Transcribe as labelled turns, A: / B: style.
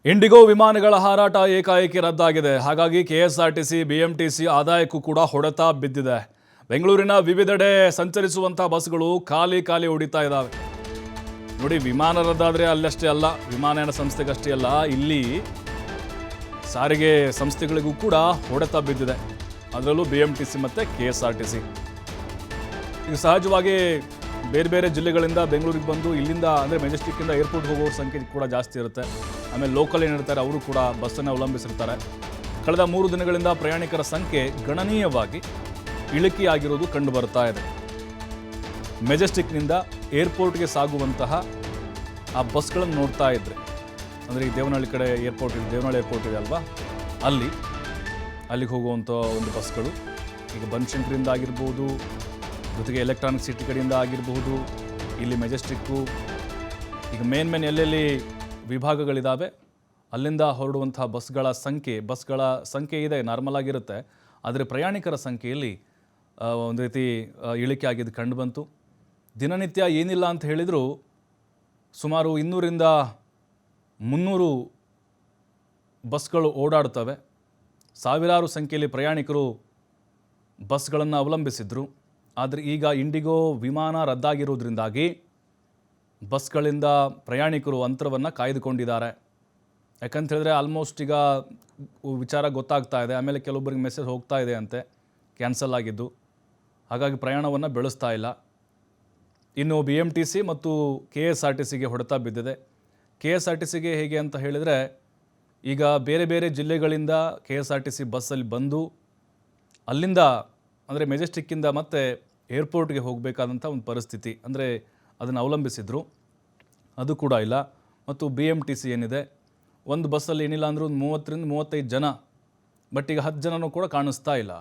A: IndiGo ವಿಮಾನಗಳ ಹಾರಾಟ ಏಕಾಏಕಿ ರದ್ದಾಗಿದೆ. ಹಾಗಾಗಿ ಕೆಎಸ್ಆರ್ಟಿಸಿ, ಬಿಎಂಟಿಸಿ ಆದಾಯಕ್ಕೂ ಕೂಡ ಹೊಡೆತ ಬಿದ್ದಿದೆ. ಬೆಂಗಳೂರಿನ ವಿವಿಧೆಡೆ ಸಂಚರಿಸುವಂಥ ಬಸ್ಗಳು ಖಾಲಿ ಹೊಡಿತಾ ಇದ್ದಾವೆ. ನೋಡಿ, ವಿಮಾನ ರದ್ದಾದರೆ ಅಲ್ಲಷ್ಟೇ ಅಲ್ಲ, ವಿಮಾನಯಾನ ಸಂಸ್ಥೆಗಷ್ಟೇ ಅಲ್ಲ, ಇಲ್ಲಿ ಸಾರಿಗೆ ಸಂಸ್ಥೆಗಳಿಗೂ ಕೂಡ ಹೊಡೆತ ಬಿದ್ದಿದೆ. ಅದರಲ್ಲೂ ಬಿಎಂಟಿಸಿ ಮತ್ತು ಕೆಎಸ್ಆರ್ಟಿಸಿ. ಈಗ ಸಹಜವಾಗಿ ಬೇರೆ ಬೇರೆ ಜಿಲ್ಲೆಗಳಿಂದ ಬೆಂಗಳೂರಿಗೆ ಬಂದು ಇಲ್ಲಿಂದ ಅಂದರೆ ಮೆಜೆಸ್ಟಿಕ್ಕಿಂದ ಏರ್ಪೋರ್ಟ್ ಹೋಗೋರ ಸಂಖ್ಯೆ ಕೂಡ ಜಾಸ್ತಿ ಇರುತ್ತೆ. ಆಮೇಲೆ ಲೋಕಲ್ ಏನಿರ್ತಾರೆ ಅವರು ಕೂಡ ಬಸ್ಸನ್ನು ಅವಲಂಬಿಸಿರ್ತಾರೆ. ಕಳೆದ 3 ದಿನಗಳಿಂದ ಪ್ರಯಾಣಿಕರ ಸಂಖ್ಯೆ ಗಣನೀಯವಾಗಿ ಇಳಿಕೆಯಾಗಿರುವುದು ಕಂಡು ಬರ್ತಾ ಇದೆ. ಮೆಜೆಸ್ಟಿಕ್ನಿಂದ ಏರ್ಪೋರ್ಟ್ಗೆ ಸಾಗುವಂತಹ ಆ ಬಸ್ಗಳನ್ನು ನೋಡ್ತಾ ಇದ್ರೆ, ಅಂದರೆ ಈ ದೇವನಹಳ್ಳಿ ಕಡೆ ಏರ್ಪೋರ್ಟ್ ಇದೆ, ದೇವನಹಳ್ಳಿ ಏರ್ಪೋರ್ಟ್ ಇದೆ ಅಲ್ವಾ, ಅಲ್ಲಿಗೆ ಹೋಗುವಂಥ ಒಂದು ಬಸ್ಗಳು ಈಗ ಬನಶಂಕರಿಯಿಂದ ಆಗಿರ್ಬೋದು, ಜೊತೆಗೆ ಎಲೆಕ್ಟ್ರಾನಿಕ್ ಸಿಟಿ ಕಡೆಯಿಂದ ಆಗಿರಬಹುದು, ಇಲ್ಲಿ ಮೆಜೆಸ್ಟಿಕ್ಕು, ಈಗ ಮೇನ್ ಎಲ್ಲೆಲ್ಲಿ ವಿಭಾಗಗಳಿದ್ದಾವೆ ಅಲ್ಲಿಂದ ಹೊರಡುವಂಥ ಬಸ್ಗಳ ಸಂಖ್ಯೆ ಇದೆ, ನಾರ್ಮಲ್ ಆಗಿರುತ್ತೆ. ಆದರೆ ಪ್ರಯಾಣಿಕರ ಸಂಖ್ಯೆಯಲ್ಲಿ ಒಂದು ರೀತಿ ಇಳಿಕೆ ಆಗಿದ್ದು ಕಂಡು ಬಂತು. ದಿನನಿತ್ಯ ಏನಿಲ್ಲ ಅಂತ ಹೇಳಿದರೂ ಸುಮಾರು 200ರಿಂದ 300 ಬಸ್ಗಳು ಓಡಾಡ್ತವೆ. ಸಾವಿರಾರು ಸಂಖ್ಯೆಯಲ್ಲಿ ಪ್ರಯಾಣಿಕರು ಬಸ್ಗಳನ್ನು ಅವಲಂಬಿಸಿದ್ರು. ಆದರೆ ಈಗ ಇಂಡಿಗೋ ವಿಮಾನ ರದ್ದಾಗಿರೋದ್ರಿಂದಾಗಿ ಬಸ್ಗಳಿಂದ ಪ್ರಯಾಣಿಕರು ಅಂತರವನ್ನು ಕಾಯ್ದುಕೊಂಡಿದ್ದಾರೆ. ಯಾಕಂತ ಹೇಳಿದ್ರೆ ಆಲ್ಮೋಸ್ಟ್ ಈಗ ವಿಚಾರ ಗೊತ್ತಾಗ್ತಾ ಇದೆ. ಆಮೇಲೆ ಕೆಲವೊಬ್ಬರಿಗೆ ಮೆಸೇಜ್ ಹೋಗ್ತಾ ಇದೆ ಅಂತೆ ಕ್ಯಾನ್ಸಲ್ ಆಗಿದ್ದು. ಹಾಗಾಗಿ ಪ್ರಯಾಣವನ್ನು ಬೆಳೆಸ್ತಾ ಇಲ್ಲ. ಇನ್ನು ಬಿಎಂಟಿಸಿ ಮತ್ತು ಕೆಎಸ್ಆರ್ಟಿಸಿಗೆ ಹೊಡೆತ ಬಿದ್ದಿದೆ. ಕೆಎಸ್ಆರ್ಟಿಸಿಗೆ ಹೇಗೆ ಅಂತ ಹೇಳಿದರೆ, ಈಗ ಬೇರೆ ಬೇರೆ ಜಿಲ್ಲೆಗಳಿಂದ ಕೆಎಸ್ಆರ್ಟಿಸಿ ಬಸ್ಸಲ್ಲಿ ಬಂದು ಅಲ್ಲಿಂದ ಅಂದರೆ ಮೆಜೆಸ್ಟಿಕ್ಕಿಂದ ಮತ್ತೆ ಏರ್ಪೋರ್ಟ್ಗೆ ಹೋಗಬೇಕಾದಂಥ ಒಂದು ಪರಿಸ್ಥಿತಿ, ಅಂದರೆ ಅದನ್ನು ಅವಲಂಬಿಸಿದ್ರು, ಅದು ಕೂಡ ಇಲ್ಲ. ಮತ್ತು ಬಿಎಂಟಿಸಿ ಏನಿದೆ, ಒಂದು ಬಸ್ಸಲ್ಲಿ ಏನಿಲ್ಲ ಅಂದರೂ ಒಂದು 30ರಿಂದ 35 ಜನ, ಬಟ್ ಈಗ 10 ಜನನೂ ಕೂಡ ಕಾಣಿಸ್ತಾ ಇಲ್ಲ.